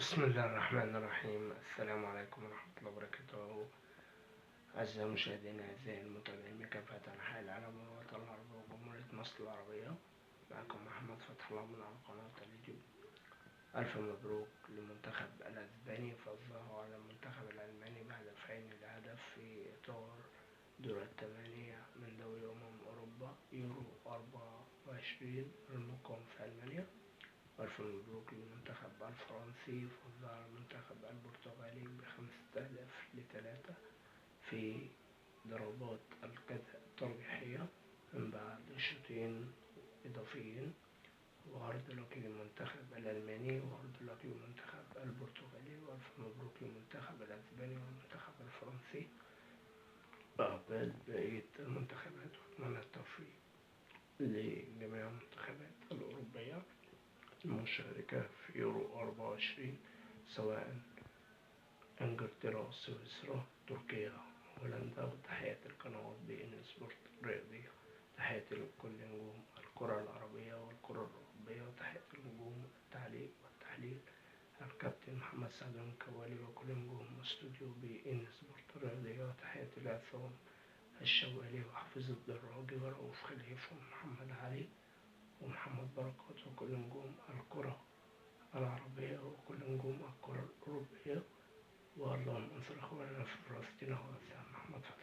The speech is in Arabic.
بسم الله الرحمن الرحيم. السلام عليكم ورحمة الله وبركاته. أعزائي المشاهدين، أعزائي المتابعين بكافة أنحاء العالم والوطن العربي وجمهورية مصر العربية، معكم محمد فتح الله من على قناة اليوتيوب. ألف مبروك لمنتخب الأسباني، فازه على المنتخب الألماني بهدفين لهدف في إطار دور الثمانية من دوري أوروبا يورو 24 المقام في ألمانيا. ألف مبروك للمنتخب الفرنسي، فاز على المنتخب البرتغالي ب5-3 في ضربات الجزاء الترجيحية من بعد شوطين إضافيين. وهارد لك للمنتخب الألماني، وهارد لك للمنتخب البرتغالي، وألف مبروك للمنتخب الأسباني والمنتخب الفرنسي وعقبال بقية المنتخبات، وأتمنى التوفيق لجميع المنتخبات الأوروبية المشاركة في يورو 24، سواء انجلترا، سويسرا، تركيا، هولندا. وتحياتي لقنوات BN سبورت الرياضية، تحياتي لكل نجوم الكرة العربية والكرة الأوروبية، وتحياتي لنجوم التعليق والتحليل الكابتن محمد سعد الكوالي وكل نجوم استوديو BN سبورت الرياضية، وتحياتي لعصام الشوالي وحفيظ الدراجي ورؤوف خليفة ومحمد علي ومحمد بركات وكل نجوم الكرة العربية وكل نجوم الكرة الأوروبية. واللهم انصر إخواننا في فلسطين وغزة. محمد فتح